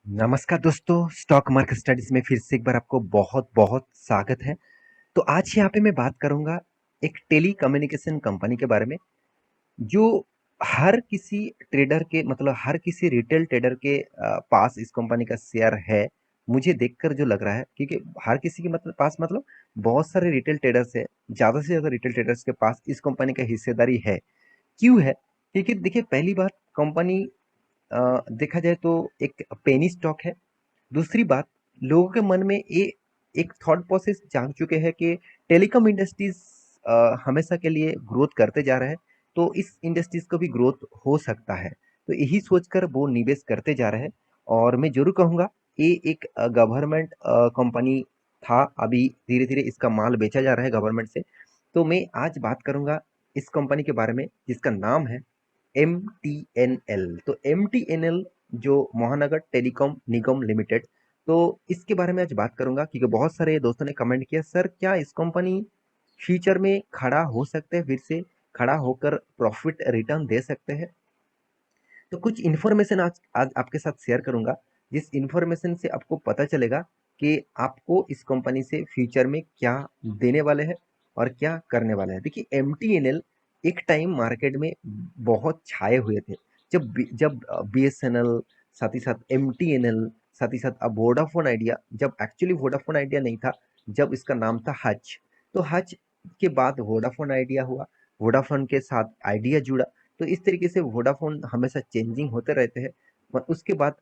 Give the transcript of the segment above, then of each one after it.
नमस्कार दोस्तों, stock market studies में फिर से एक बार आपको बहुत बहुत स्वागत है। तो आज यहाँ पे मैं बात करूँगा एक टेली कम्युनिकेशन कंपनी के बारे में, जो हर किसी ट्रेडर के मतलब हर किसी रिटेल ट्रेडर के पास इस कंपनी का शेयर है। मुझे देखकर जो लग रहा है, क्योंकि हर किसी के मतलब पास मतलब बहुत सारे रिटेल ट्रेडर्स है, ज़्यादा से ज़्यादा रिटेल ट्रेडर्स के पास इस कंपनी का हिस्सेदारी है। क्यों है? क्योंकि देखिए, पहली बात, कंपनी देखा जाए तो एक पेनी स्टॉक है। दूसरी बात, लोगों के मन में ये एक थॉट प्रोसेस जाग चुके हैं कि टेलीकॉम इंडस्ट्रीज हमेशा के लिए ग्रोथ करते जा रहे हैं, तो इस इंडस्ट्रीज को भी ग्रोथ हो सकता है। तो यही सोचकर वो निवेश करते जा रहे हैं। और मैं जरूर कहूँगा, ये एक गवर्नमेंट कंपनी था। अभी धीरे धीरे इसका माल बेचा जा रहा है गवर्नमेंट से। तो मैं आज बात करूंगा इस कंपनी के बारे में, जिसका नाम है एम टी एन एल। तो एम टी एन एल जो महानगर टेलीकॉम निगम लिमिटेड, तो इसके बारे में आज बात करूंगा, क्योंकि बहुत सारे दोस्तों ने कमेंट किया, सर क्या इस कंपनी फ्यूचर में खड़ा हो सकते हैं, फिर से खड़ा होकर प्रॉफिट रिटर्न दे सकते हैं। तो कुछ इन्फॉर्मेशन आज आज आपके साथ शेयर करूंगा, जिस इन्फॉर्मेशन से आपको पता चलेगा कि आपको इस कंपनी से फ्यूचर में क्या देने वाले हैं और क्या करने वाले हैं। देखिए, एम टी एन एल एक टाइम मार्केट में बहुत छाए हुए थे। जब बी एस एन एल, साथ ही साथ एम टी एन एल, साथ ही साथ अब वोडाफोन आइडिया, जब एक्चुअली वोडाफोन आइडिया नहीं था, जब इसका नाम था हच। तो हच के बाद वोडाफोन आइडिया हुआ, वोडाफोन के साथ आइडिया जुड़ा। तो इस तरीके से वोडाफोन हमेशा चेंजिंग होते रहते हैं। उसके बाद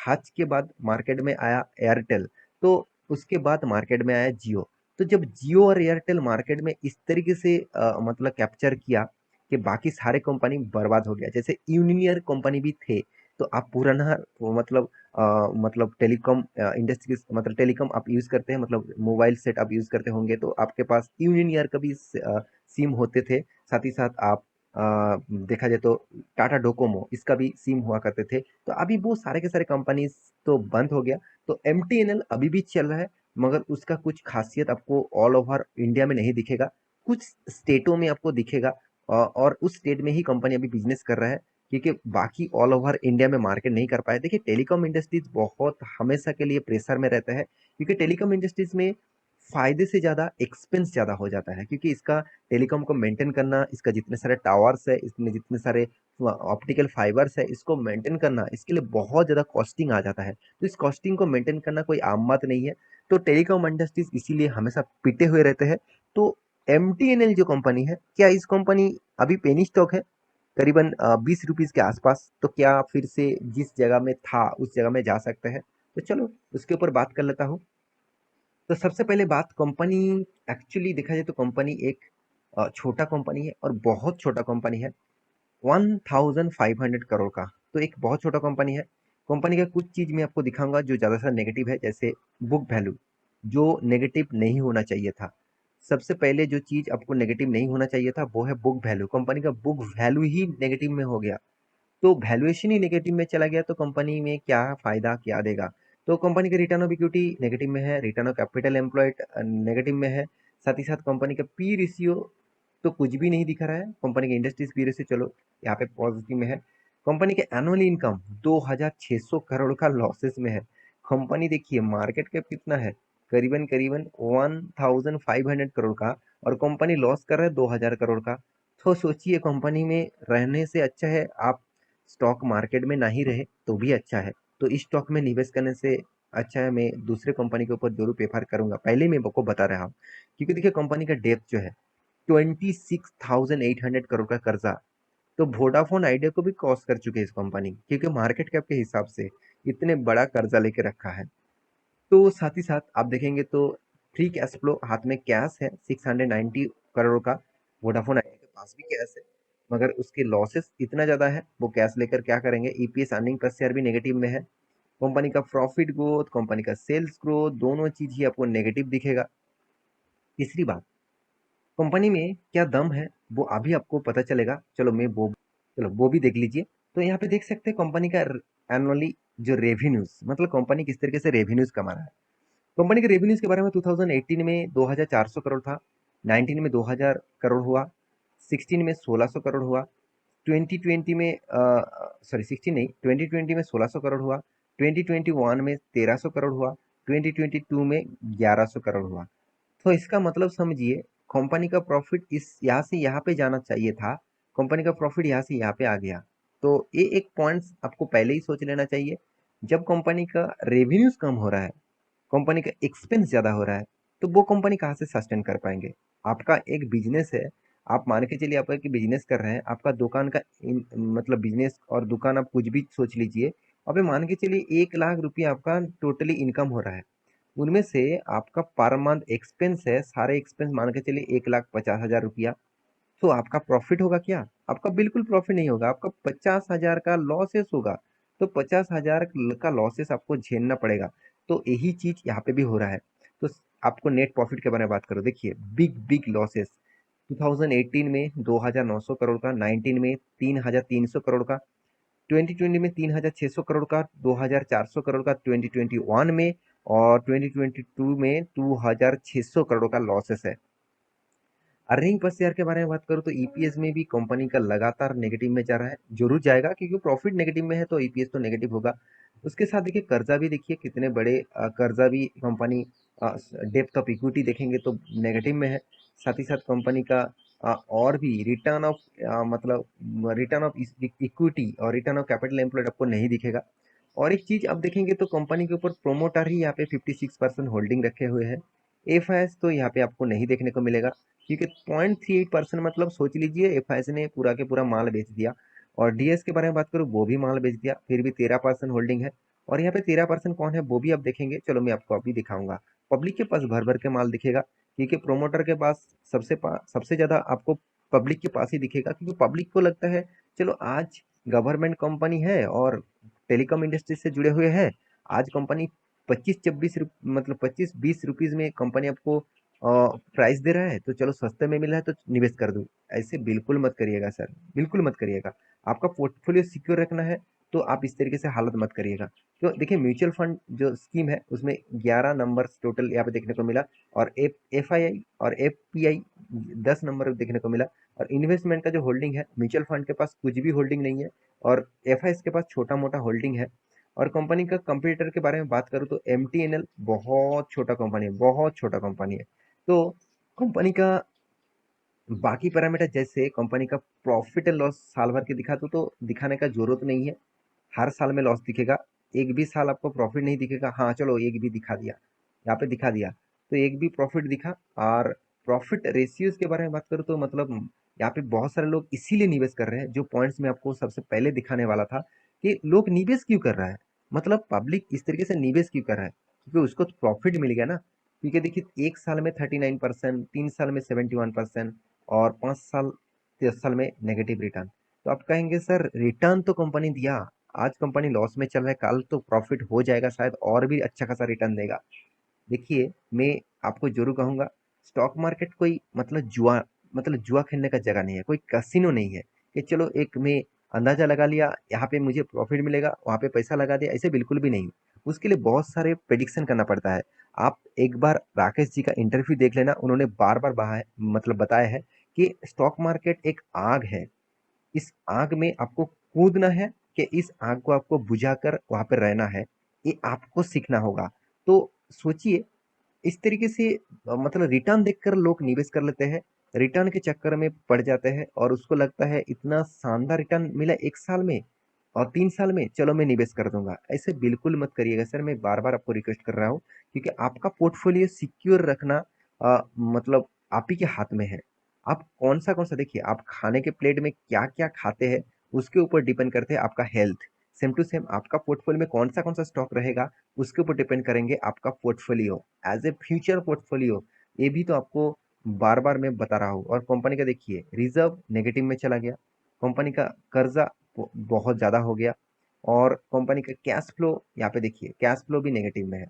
हच के बाद मार्केट में आया एयरटेल। तो उसके बाद मार्केट में आया जियो। तो जब जियो और एयरटेल मार्केट में इस तरीके से मतलब कैप्चर किया कि बाकी सारे कंपनी बर्बाद हो गया। जैसे यूनिलिवर कंपनी भी थे। तो आप पुराना वो मतलब टेलीकॉम इंडस्ट्री, मतलब टेलीकॉम आप यूज करते हैं, मतलब मोबाइल सेट आप यूज करते होंगे, तो आपके पास यूनिलिवर का भी सिम होते थे। साथ ही साथ आप देखा जाए तो टाटा डोकोमो, इसका भी सिम हुआ करते थे। तो अभी वो सारे के सारे कंपनीज तो बंद हो गया। तो एम टी एन एल अभी भी चल रहा है, मगर उसका कुछ खासियत आपको ऑल ओवर इंडिया में नहीं दिखेगा। कुछ स्टेटों में आपको दिखेगा, और उस स्टेट में ही कंपनी अभी बिजनेस कर रहा है, क्योंकि बाकी ऑल ओवर इंडिया में मार्केट नहीं कर पाए। देखिए, टेलीकॉम इंडस्ट्रीज बहुत हमेशा के लिए प्रेशर में रहता है, क्योंकि टेलीकॉम इंडस्ट्रीज में फायदे से ज़्यादा एक्सपेंस ज़्यादा हो जाता है। क्योंकि इसका टेलीकॉम को मेंटेन करना, इसका जितने सारे टावर्स है, इसमें जितने सारे ऑप्टिकल फाइबर्स है, इसको मेंटेन करना, इसके लिए बहुत ज़्यादा कॉस्टिंग आ जाता है। तो इस कॉस्टिंग को मेंटेन करना कोई आम बात नहीं है। तो टेलीकॉम इंडस्ट्रीज इसीलिए हमेशा पिटे हुए रहते हैं। तो एम टी एन एल जो कंपनी है, क्या इस कंपनी अभी पेनी स्टॉक है, करीबन 20 रुपीज के आसपास। तो क्या फिर से जिस जगह में था उस जगह में जा सकते हैं? तो चलो उसके ऊपर बात कर लेता हूँ। तो सबसे पहले बात, कंपनी एक्चुअली देखा जाए तो कंपनी एक छोटा कंपनी है, और बहुत छोटा कंपनी है। 1500 करोड़ का, तो एक बहुत छोटा कंपनी है। कंपनी का कुछ चीज मैं आपको दिखाऊंगा जो ज्यादातर नेगेटिव है, जैसे बुक वैल्यू, जो नेगेटिव नहीं होना चाहिए था। सबसे पहले जो चीज आपको नेगेटिव नहीं होना चाहिए था, वो है बुक वैल्यू। कंपनी का बुक वैल्यू ही नेगेटिव में हो गया, तो वैल्यूएशन ही नेगेटिव में चला गया, तो कंपनी में क्या फायदा, क्या देगा? तो कंपनी का रिटर्न ऑफ इक्विटी नेगेटिव में है, return of capital employed negative में है। साथ ही साथ कंपनी का पी रेशियो तो कुछ भी नहीं दिखा रहा है। कंपनी के इंडस्ट्रीज पी रेशियो चलो यहाँ पे पॉजिटिव में है। कंपनी के एनुअल इनकम 2600 करोड़ का लॉसेस में है। कंपनी देखिए, मार्केट कैप कितना है, करीबन करीबन 1500 करोड़ का, और कंपनी लॉस कर रहा है 2000 करोड़ का। तो सोचिए, कंपनी में रहने से अच्छा है आप स्टॉक मार्केट में ना ही रहे तो भी अच्छा है। तो इस स्टॉक में निवेश करने से अच्छा है मैं दूसरे कंपनी के ऊपर जरूर प्रेफर करूंगा, पहले मैं आपको बता रहा हूँ। क्योंकि देखिए, कंपनी का डेप्थ जो है 26,800 करोड़ का कर्जा, तो वोडाफोन आइडिया को भी क्रॉस कर चुके हैं इस कंपनी, क्योंकि मार्केट कैप के हिसाब से इतने बड़ा कर्जा लेके रखा है। तो साथ ही साथ आप देखेंगे तो फ्री कैश फ्लो, हाथ में कैश है 690 करोड़ का। वोडाफोन आइडिया के पास भी कैश है, मगर उसके लॉसेस इतना ज्यादा है, वो कैश लेकर क्या करेंगे? ईपीएस, अर्निंग पर शेयर भी नेगेटिव में है। कंपनी का प्रॉफिट ग्रोथ, कंपनी का सेल्स ग्रोथ, दोनों चीज ही आपको नेगेटिव दिखेगा। तीसरी बात, कंपनी में क्या दम है, वो अभी आपको पता चलेगा। चलो वो भी देख लीजिए। तो यहाँ पे देख सकते हैं कंपनी का एनुअली जो रेवेन्यूज, मतलब कंपनी किस तरीके से रेवेन्यूज कमा रहा है। कंपनी के रेवेन्यूज के बारे में 2018 में 2400 करोड़ था, 19 में 2000 करोड़ हुआ, 16 में 1600 करोड़ हुआ, 2020 में सॉरी 16 नहीं, 2020 में 1600 करोड़ हुआ, 2021 में 1300 करोड़ हुआ, 2022 में 1100 करोड़ हुआ। तो इसका मतलब समझिए, कंपनी का प्रॉफिट इस यहाँ से यहाँ पे जाना चाहिए था, कंपनी का प्रॉफिट यहाँ से यहाँ पे आ गया। तो ये एक पॉइंट्स आपको पहले ही सोच लेना चाहिए। जब कंपनी का रेवेन्यूज कम हो रहा है, कंपनी का एक्सपेंस ज़्यादा हो रहा है, तो वो कंपनी कहाँ से सस्टेन कर पाएंगे। आपका एक बिजनेस है, आप मान के चलिए आप एक बिजनेस कर रहे हैं, आपका दुकान का मतलब बिजनेस और दुकान आप कुछ भी सोच लीजिए, अभी मान के चलिए 1 लाख रुपया आपका टोटली इनकम हो रहा है, उनमें से आपका पर मंथ एक्सपेंस है, सारे एक्सपेंस मान के चलिए 1,50,000 रुपया, तो आपका प्रॉफिट होगा क्या? आपका बिल्कुल प्रॉफिट नहीं होगा, आपका 50,000 का लॉसेस होगा। तो 50,000 का लॉसेस आपको झेलना पड़ेगा। तो यही चीज यहाँ पे भी हो रहा है। तो आपको नेट प्रॉफिट के बारे में बात करो, देखिए बिग बिग लॉसेस 2018 में 2,900 करोड़ का, 19 में 3,300 करोड़ का, 2020 में 3,600 करोड़ का, 2,400 करोड़ का 2021 में, और 2022 में 2,600 करोड़ का लॉसेस है। अर्निंग पर शेयर के बारे में बात करूँ तो ईपीएस में भी कंपनी का लगातार नेगेटिव में जा रहा है, जरूर जाएगा क्योंकि प्रॉफिट नेगेटिव में है तो ईपीएस तो नेगेटिव होगा। उसके साथ देखिए कर्जा भी, देखिए कितने बड़े कर्जा भी कंपनी, डेप्थ ऑफ इक्विटी देखेंगे तो नेगेटिव में है। साथ ही साथ कंपनी का और भी रिटर्न ऑफ मतलब रिटर्न ऑफ इक्विटी और रिटर्न ऑफ कैपिटल एम्प्लॉयड आपको नहीं दिखेगा। और एक चीज आप देखेंगे तो कंपनी के ऊपर प्रोमोटर ही यहाँ पे 56% होल्डिंग रखे हुए हैं। एफ तो यहाँ पे आपको नहीं देखने को मिलेगा, क्योंकि 0.38% मतलब सोच लीजिए एफ ने पूरा के पूरा माल बेच दिया। और डीएस के बारे में बात करूँ, वो भी माल बेच दिया, फिर भी 13% होल्डिंग है। और यहाँ पे 13% कौन है वो भी आप देखेंगे, चलो मैं आपको अभी दिखाऊंगा। पब्लिक के पास भर भर के माल दिखेगा, क्योंकि प्रोमोटर के पास सबसे ज्यादा आपको पब्लिक के पास ही दिखेगा, क्योंकि पब्लिक को लगता है चलो आज गवर्नमेंट कंपनी है और टेलीकॉम इंडस्ट्री से जुड़े हुए हैं, आज कंपनी 25-26 मतलब 25-20 रुपीज में कंपनी आपको प्राइस दे रहा है, तो चलो सस्ते में मिल रहा है तो निवेश कर दूं। ऐसे बिल्कुल मत करिएगा सर, बिल्कुल मत करिएगा। आपका पोर्टफोलियो सिक्योर रखना है तो आप इस तरीके से हालत मत करिएगा। तो देखिए म्यूचुअल फंड जो स्कीम है उसमें 11 नंबर टोटल यहाँ पे देखने को मिला, और एफ आई आई और एफ पी आई 10 नंबर देखने को मिला। और इन्वेस्टमेंट का जो होल्डिंग है, म्यूचुअल फंड के पास कुछ भी होल्डिंग नहीं है, और एफ आई के पास छोटा मोटा होल्डिंग है। और कंपनी का कंप्यूटर के बारे में बात करूँ तो एम टी एन एल बहुत छोटा कंपनी है, बहुत छोटा कंपनी है। तो कंपनी का बाकी पैरामीटर, जैसे कंपनी का प्रॉफिट एंड लॉस साल भर के दिखा तो दिखाने का जरूरत नहीं है। हर साल में लॉस दिखेगा, एक भी साल आपको प्रॉफिट नहीं दिखेगा। हाँ चलो एक भी दिखा दिया, यहाँ पे दिखा दिया, तो एक भी प्रॉफिट दिखा। और प्रॉफिट रेशियोज के बारे में बात करूँ तो मतलब यहाँ पे बहुत सारे लोग इसीलिए निवेश कर रहे हैं, जो पॉइंट्स में आपको सबसे पहले दिखाने वाला था कि लोग निवेश क्यों कर रहा है, मतलब पब्लिक इस तरीके से निवेश क्यों कर रहा है, क्योंकि उसको प्रॉफिट मिल गया ना। क्योंकि देखिए 1 साल में 39%, 3 साल में 71%, और 5 साल 10 साल में नेगेटिव रिटर्न। तो आप कहेंगे सर रिटर्न तो कंपनी दिया, आज कंपनी लॉस में चल रहा है, कल तो प्रॉफिट हो जाएगा शायद और भी अच्छा खासा रिटर्न देगा। देखिए मैं आपको जरूर कहूंगा, स्टॉक मार्केट कोई मतलब जुआ खेलने का जगह नहीं है, कोई कैसीनो नहीं है कि चलो एक मैं अंदाजा लगा लिया यहाँ पे मुझे प्रॉफिट मिलेगा, वहां पे पैसा लगा दिया, ऐसे बिल्कुल भी नहीं। उसके लिए बहुत सारे प्रेडिक्शन करना पड़ता है। आप एक बार राकेश जी का इंटरव्यू देख लेना, उन्होंने बार बार बताया है कि स्टॉक मार्केट एक आग है, इस आग में आपको कूदना है कि इस आग को आपको बुझाकर वहां पर रहना है, ये आपको सीखना होगा। तो सोचिए इस तरीके से मतलब रिटर्न देखकर लोग निवेश कर लेते हैं, रिटर्न के चक्कर में पड़ जाते हैं, और उसको लगता है इतना शानदार रिटर्न मिला 1 साल में और 3 साल में, चलो मैं निवेश कर दूंगा। ऐसे बिल्कुल मत करिएगा सर, मैं बार बार आपको रिक्वेस्ट कर रहा हूँ, क्योंकि आपका पोर्टफोलियो सिक्योर रखना मतलब आप ही के हाथ में है। आप कौन सा देखिए, आप खाने के प्लेट में क्या क्या खाते हैं उसके ऊपर डिपेंड करते हैं आपका हेल्थ। सेम टू सेम आपका पोर्टफोलियो में कौन सा स्टॉक रहेगा उसके ऊपर डिपेंड करेंगे आपका portfolio, as a future portfolio. ये भी तो आपको बार बार मैं बता रहा हूँ। और कंपनी का देखिए रिजर्व नेगेटिव में चला गया, कंपनी का कर्जा बहुत ज्यादा हो गया, और कंपनी का कैश फ्लो यहाँ पे देखिए कैश फ्लो भी नेगेटिव में है।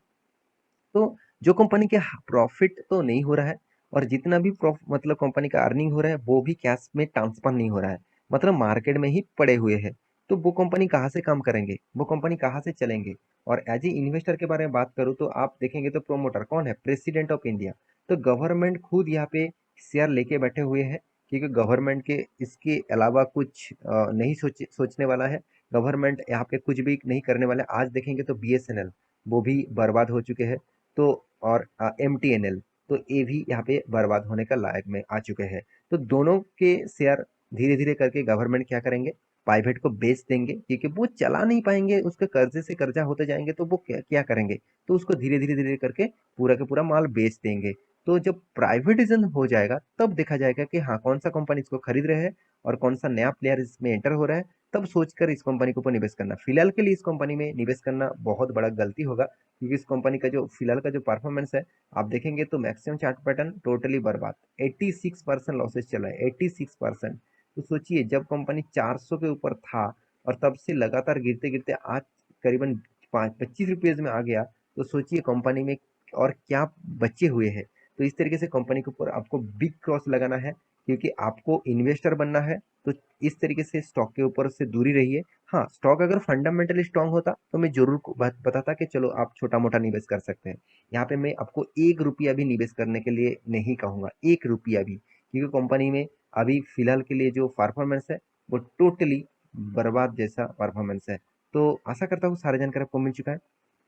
तो जो कंपनी के प्रॉफिट तो नहीं हो रहा है, और जितना भी मतलब कंपनी का अर्निंग हो रहा है वो भी कैश में ट्रांसफर नहीं हो रहा है, मतलब मार्केट में ही पड़े हुए हैं। तो वो कंपनी कहाँ से काम करेंगे, वो कंपनी कहाँ से चलेंगे। और एज ए इन्वेस्टर के बारे में बात करूँ तो आप देखेंगे तो प्रोमोटर कौन है, प्रेसिडेंट ऑफ इंडिया। तो गवर्नमेंट खुद यहाँ पे शेयर लेके बैठे हुए हैं, क्योंकि गवर्नमेंट के इसके अलावा कुछ नहीं सोचने वाला है। गवर्नमेंट यहाँ पे कुछ भी नहीं करने वाले। आज देखेंगे तो बीएसएनएल वो भी बर्बाद हो चुके हैं। तो और एमटीएनएल तो ये भी यहाँ पे बर्बाद होने का लायक में आ चुके हैं। तो दोनों के शेयर धीरे धीरे करके गवर्नमेंट क्या करेंगे, प्राइवेट को बेच देंगे, क्योंकि वो चला नहीं पाएंगे, उसके कर्जे से कर्जा होते जाएंगे, तो वो क्या करेंगे, तो उसको धीरे धीरे धीरे करके पूरा का पूरा माल बेच देंगे। तो जब प्राइवेटाइजेशन हो जाएगा तब देखा जाएगा कि हाँ कौन सा कंपनी इसको खरीद रहे हैं और कौन सा नया प्लेयर इसमें एंटर हो रहा है, तब सोचकर इस कंपनी के ऊपर निवेश करना। फिलहाल के लिए इस कंपनी में निवेश करना बहुत बड़ा गलती होगा, क्योंकि इस कंपनी का जो फिलहाल का जो परफॉर्मेंस है आप देखेंगे तो मैक्सिमम चार्ट पैटर्न टोटली बर्बाद, 86% लॉसेस चला है, 86%। तो सोचिए जब कंपनी 400 के ऊपर था और तब से लगातार गिरते गिरते आज करीबन 25 रुपये में आ गया, तो सोचिए कंपनी में और क्या बचे हुए हैं। तो इस तरीके से कंपनी के ऊपर आपको बिग क्रॉस लगाना है, क्योंकि आपको इन्वेस्टर बनना है। तो इस तरीके से स्टॉक के ऊपर से दूरी रहिए। हाँ, स्टॉक अगर फंडामेंटली स्ट्रांग होता तो मैं जरूर बताता कि चलो आप छोटा मोटा निवेश कर सकते हैं। यहाँ पे मैं आपको 1 रुपया भी निवेश करने के लिए नहीं कहूंगा, 1 रुपया भी, क्योंकि कंपनी में अभी फिलहाल के लिए जो परफॉर्मेंस है वो टोटली बर्बाद जैसा परफॉर्मेंस है। तो आशा करता हूँ सारी जानकारी आपको मिल चुका है।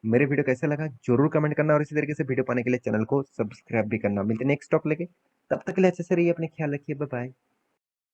मेरे वीडियो कैसा लगा जरूर कमेंट करना, और इसी तरीके से वीडियो पाने के लिए चैनल को सब्सक्राइब भी करना। मिलते हैं नेक्स्ट टॉक लेके, तब तक के लिए अच्छे से रहिए, अपने ख्याल रखिए, बाय बाय।